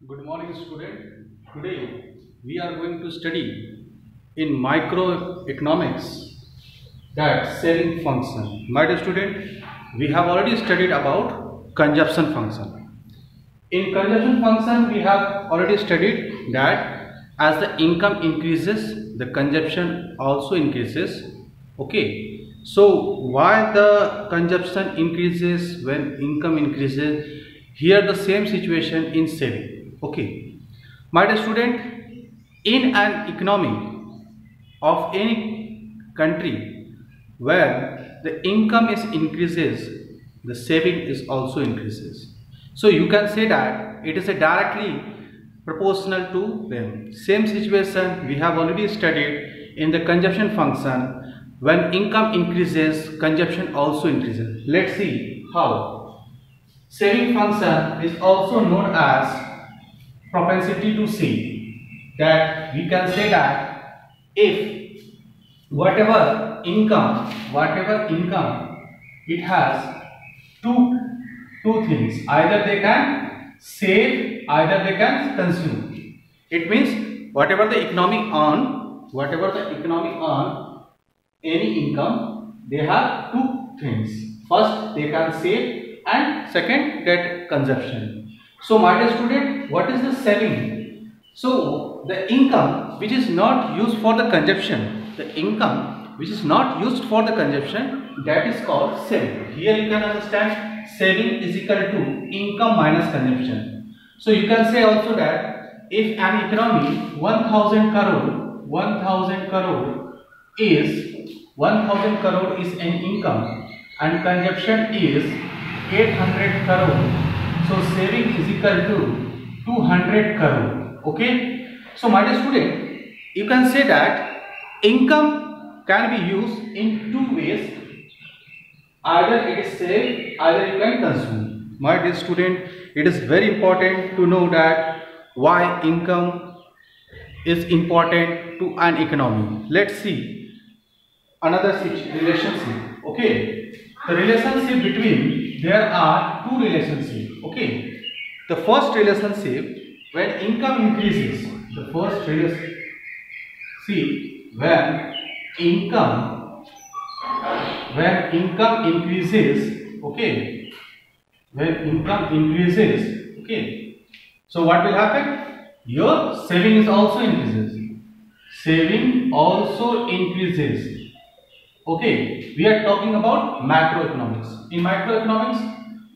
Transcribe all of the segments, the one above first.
Good morning, student. Today we are going to study in microeconomics that saving function. My dear student, we have already studied about consumption function. In consumption function, we have already studied that as the income increases, the consumption also increases. Okay. So why the consumption increases when income increases? Here the same situation in saving. Okay. My dear student, in an economy of any country where the income is increases, the saving is also increases. So you can say that it is a directly proportional to them. Same situation we have already studied in the consumption function. When income increases, consumption also increases. Let's see how. Saving function is also known as propensity to save. That we can say that if whatever income it has two things, either they can save, either they can consume. It means whatever the economy earn any income, they have two things. First they can save and second get consumption. So my dear student, what is the saving? So the income which is not used for the consumption, that is called saving. Here you can understand saving is equal to income minus consumption. So you can say also that if an economy 1000 crore is an income and consumption is 800 crore, so saving is equal to 200 crore. Okay, so my dear student, you can say that income can be used in two ways. Either it is saved, either you can consume. My dear student, it is very important to know that why income is important to an economy. Let's see another relationship. Okay, the relationship between, there are two relationships. Okay, the first relationship, when income increases, when income increases, okay, okay, so what will happen? Your saving is also increases. Okay, we are talking about macroeconomics. In microeconomics,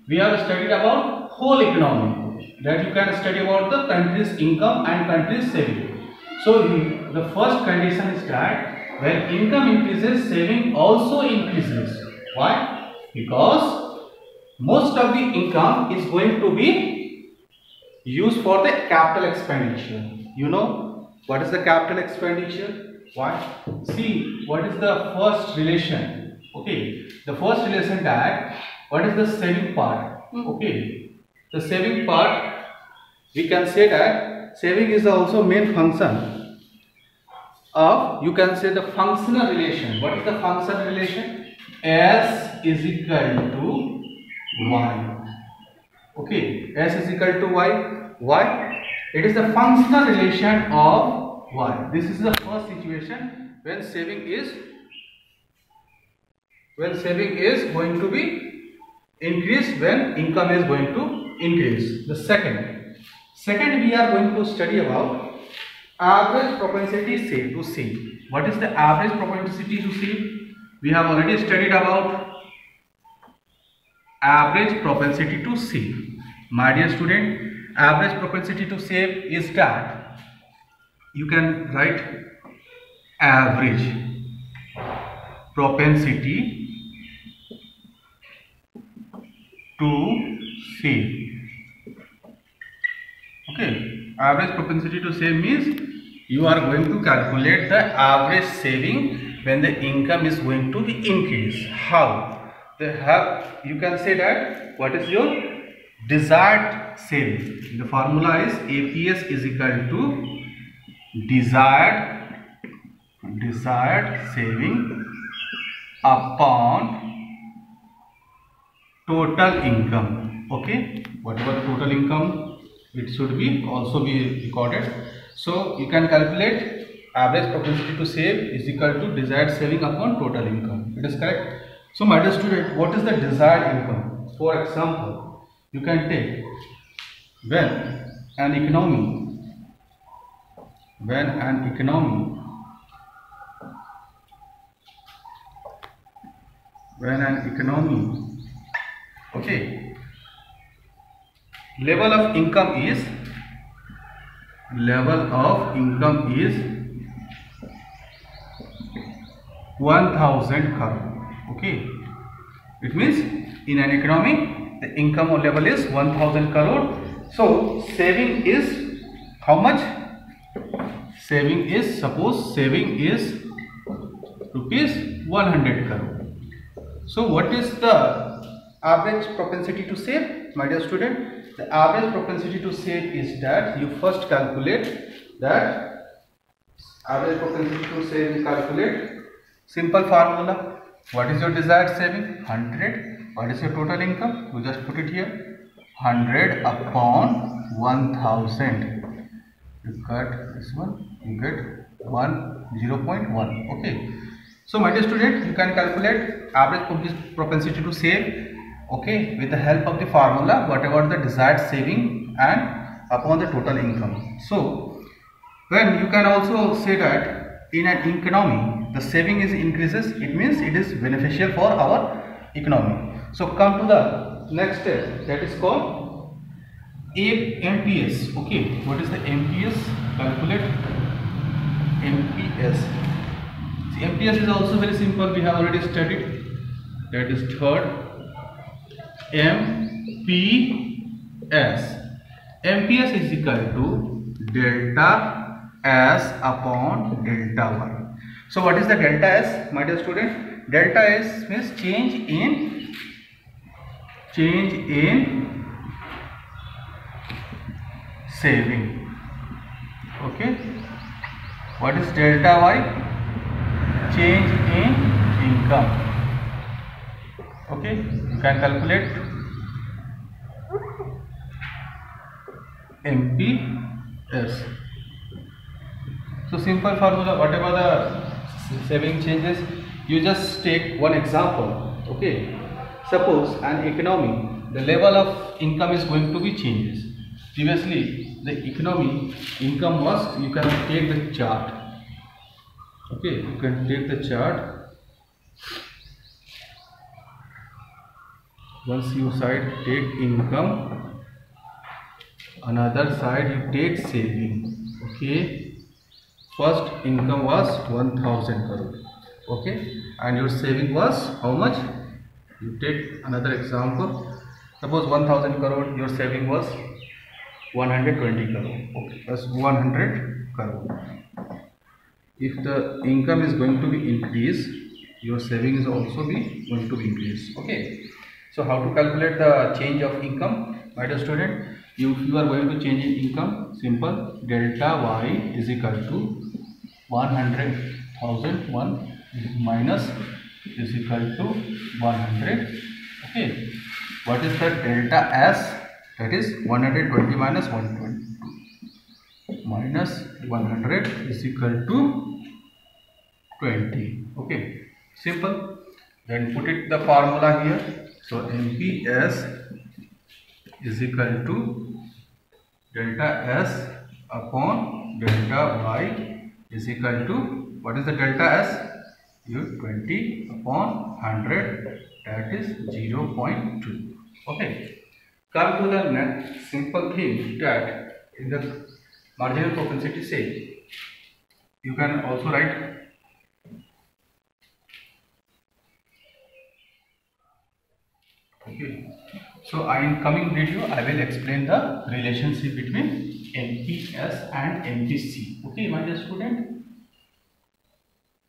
we have studied about whole economy, that you can study about the country's income and country's saving. So the first condition is that when income increases, saving also increases. Why? Because most of the income is going to be used for the capital expenditure. You know what is the capital expenditure? Why? See, what is the first relation? Okay, the first relation, that what is the saving part? Okay, the saving part, we can say that saving is also main function of, you can say, the functional relation. What is the functional relation? S is equal to Y. Okay, S is equal to Y. Why? It is the functional relation of Y. This is the first situation when saving is going to be increased, when income is going to increase. The second we are going to study about average propensity to save. What is the average propensity to save? We have already studied about average propensity to save. My dear student, average propensity to save is that you can write average propensity to save. Okay, average propensity to save means you are going to calculate the average saving when the income is going to be increased. How? You can say that what is your desired saving. The formula is APS is equal to desired saving upon total income. Okay, whatever the total income it should be also be recorded. So you can calculate average propensity to save is equal to desired saving upon total income. It is correct. So my dear student, what is the desired income? For example, you can take when an economy okay, level of income is 1000 crore. Okay, it means in an economy the income level is 1000 crore. So saving is how much? Saving is, suppose saving is rupees 100 crore. So what is the average propensity to save, my dear student? The average propensity to save is that you first calculate that average propensity to save. You calculate simple formula. What is your desired saving? 100. What is your total income? You just put it here. 100 upon 1000. You cut this one. You get 0.1. Okay. So my dear student, you can calculate average propensity to save, okay, with the help of the formula, whatever the desired saving and upon the total income. So when you can also say that in an economy the saving is increases, it means it is beneficial for our economy. So come to the next step, that is called MPS. Okay, what is the MPS? Calculate MPS. See, MPS is also very simple, we have already studied. That is third. MPS is equal to delta S upon delta Y. So what is the delta S, my dear student? Delta S means change in saving. Okay. What is delta Y? Change in income. Okay, you can calculate MPS. So simple formula, whatever the saving changes, you just take one example. Okay, suppose an economy, the level of income is going to be changes. Previously the economy income was, you can take the chart. Okay, you can take the chart. Once you side take income, another side you take saving. Okay, first income was 1000 crore. Okay, and your saving was how much? You take another example. Suppose 1000 crore, your saving was 120 crore. Okay, that's 100 crore. If the income is going to be increased, your saving is also be going to be increased. Okay. So how to calculate the change of income, my dear student? If you are going to change in income, simple, delta Y is equal to 100,000 minus is equal to 100. Okay. What is the delta S? That is 120 minus 120 minus 100 is equal to 20. Okay. Simple. Then put it the formula here. So MPS is equal to delta S upon delta Y is equal to, what is the delta S? 20 upon 100, that is 0.2. Okay. Come to the next simple thing, that in the marginal propensity say, you can also write okay. So in coming video I will explain the relationship between MPS and MPC. Okay, my dear student.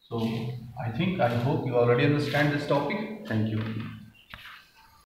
So I hope you already understand this topic. Thank you.